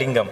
லிங்கம்.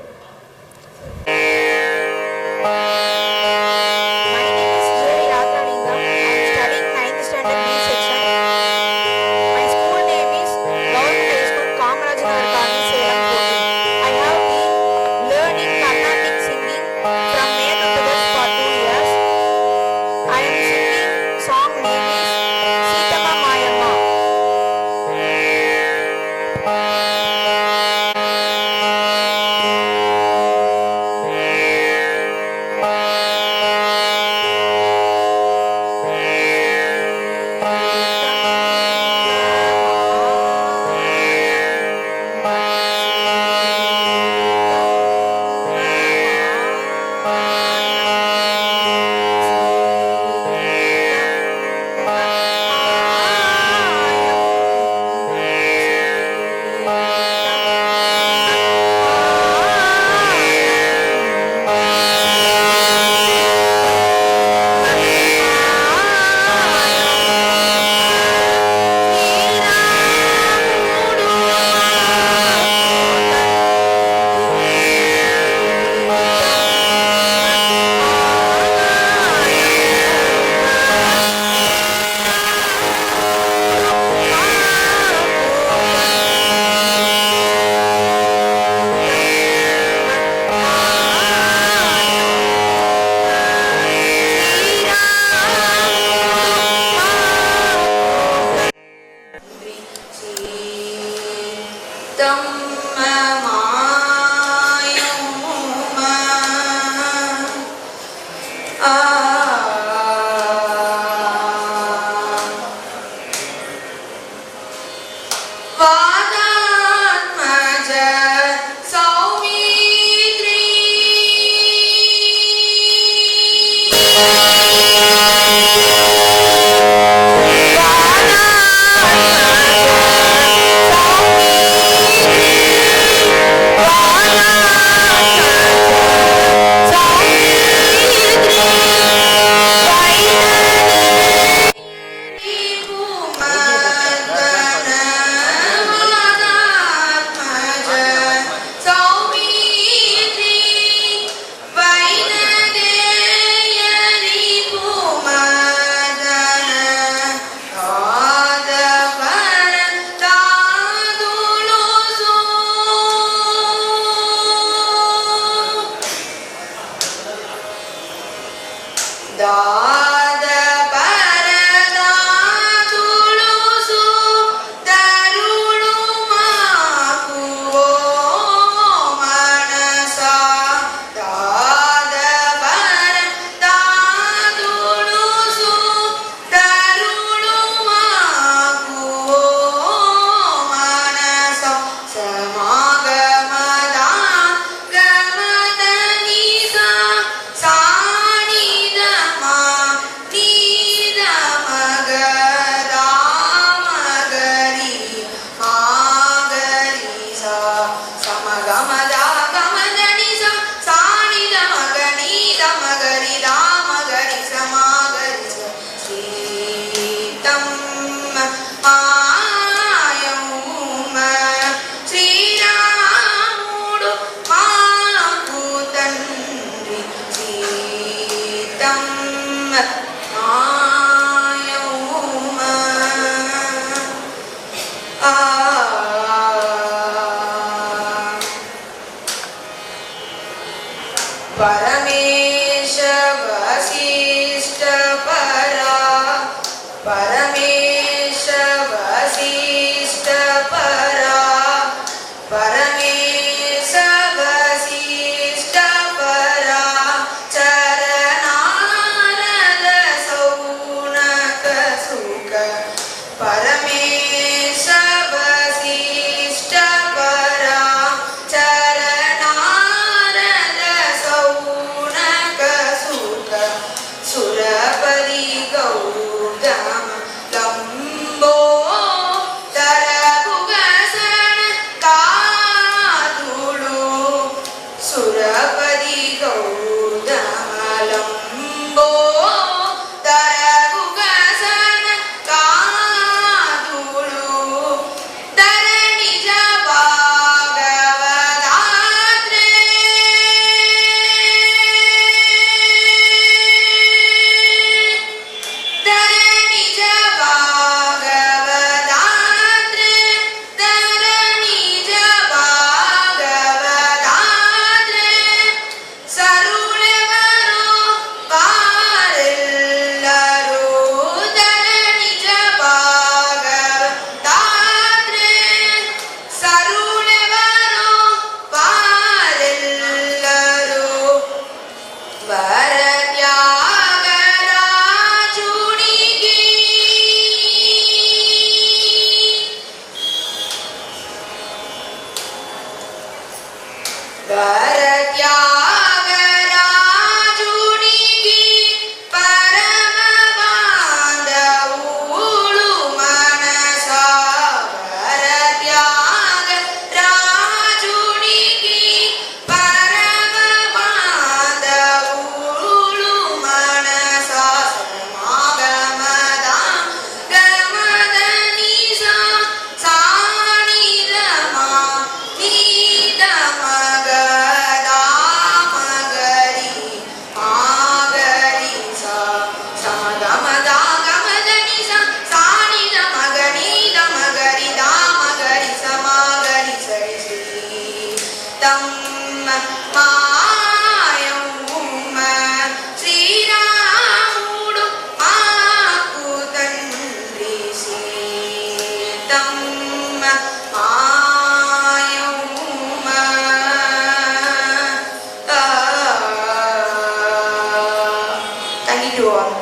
you all.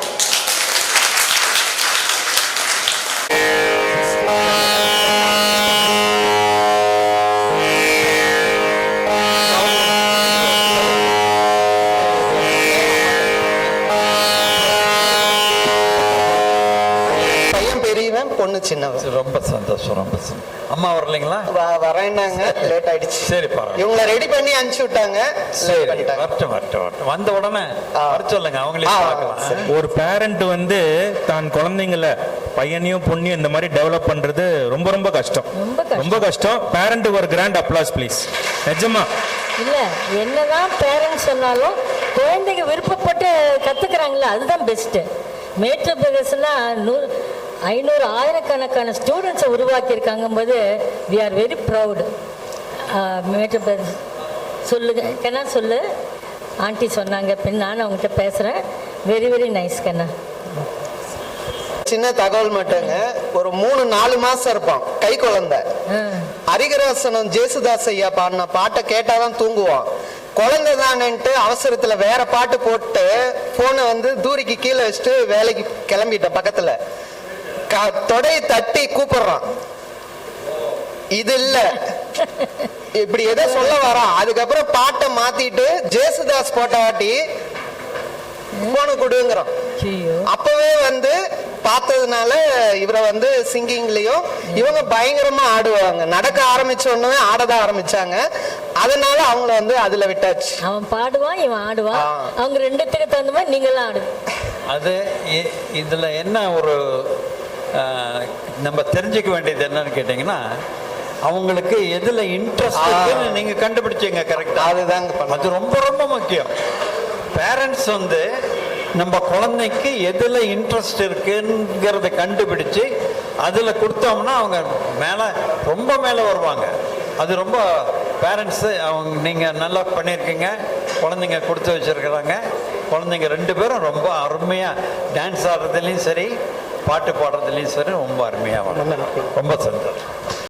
பொண்ணு சின்னவன். ரொம்ப சந்தோஷம், ரொம்ப அம்மா வரலைங்களா? வரேன்னாங்க, லேட் ஆயிடுச்சு. சரி, பரவாயில்ல. இவங்களை ரெடி பண்ணி அனுப்பிச்சு விட்டாங்க. வந்த உடனே வர சொல்லுங்க, அவங்களே பார்க்கலாம். ஒரு பேரண்ட் வந்து தான் குழந்தைங்கள பையனையும் பொண்ணையும் இந்த மாதிரி டெவலப் பண்றது ரொம்ப ரொம்ப கஷ்டம், ரொம்ப கஷ்டம். பேரண்ட்டுக்கு ஒரு கிராண்ட் அப்ளாஸ் ப்ளீஸ். நிஜமா இல்ல, என்னதான் பேரண்ட்ஸ் சொன்னாலும் குழந்தைங்க விருப்பப்பட்டு கத்துக்கிறாங்களா, அதுதான் பெஸ்ட். மேட்ரு பிரதர்ஸ்லாம் 500 ஆயிரக்கணக்கான ஸ்டூடெண்ட்ஸை உருவாக்கியிருக்காங்க போது வி ஆர் வெரி ப்ரவுடு. மேட்ரு பிரதர்ஸ் சொல்லுங்க கண்ணா, சொல்லு. ஆண்டி சொன்னாங்க, பின் நான் அவங்ககிட்ட பேசுகிறேன். வெரி வெரி நைஸ் கண்ணா. சின்ன தகவல் மட்டுங்க, ஒரு 3-4 மாசம் இருப்பான், கை குழந்தை. ஹரிகராசனம் ஜேசுதாஸ் ஐயா பாடின பாட்டை கேட்டாதான் தூங்குவான். குழந்தை தானேன்ட்டு அவசரத்துல வேற பாட்டு போட்டு போனை வந்து தூரிக்கு கீழே வச்சுட்டு வேலைக்கு கிளம்பிட்ட. பக்கத்துல தொடையை தட்டி கூப்பிடுறான். இது இல்ல, இப்படி எதோ சொல்ல வரான். அதுக்கப்புறம் பாட்டை மாத்திட்டு ஜேசுதாஸ் போட்டாட்டி போன கொடுங்கிறான். அப்பவே வந்து பார்த்ததுனால இவரை வந்து சிங்கிங்லயும் இவங்க பயங்கரமா ஆடுவாங்க. நடக்க ஆரம்பிச்ச உடனே ஆடதான் ஆரம்பிச்சாங்க. அதனால அவங்கள வந்து அதுல விட்டாச்சு. அவன் பாடுவான், இவன் ஆடுவான். அவங்க ரெண்டுத்துக்கு தகுந்த மாதிரி நீங்களாம் ஆடு. அது இதுல என்ன ஒரு நம்ம தெரிஞ்சுக்க வேண்டியது என்னன்னு கேட்டீங்கன்னா, அவங்களுக்கு எதுல இன்ட்ரெஸ்ட் நீங்க கண்டுபிடிச்சீங்க. கரெக்டா, அதுதாங்க. அது ரொம்ப ரொம்ப முக்கியம். பேரண்ட்ஸ் வந்து நம்ம குழந்தைக்கு எதுல இன்ட்ரெஸ்ட் இருக்குங்கிறத கண்டுபிடிச்சு அதுல கொடுத்தோம்னா அவங்க மேல ரொம்ப மேல வருவாங்க. அது ரொம்ப பேரண்ட்ஸு அவங்க நீங்கள் நல்லா பண்ணியிருக்கீங்க. குழந்தைங்க கொடுத்து வச்சுருக்கிறாங்க. குழந்தைங்க 2 பேரும் ரொம்ப அருமையாக டான்ஸ் ஆடுறதுலேயும் சரி, பாட்டு பாடுறதுலேயும் சரி ரொம்ப அருமையாக. ரொம்ப சந்தோஷம்.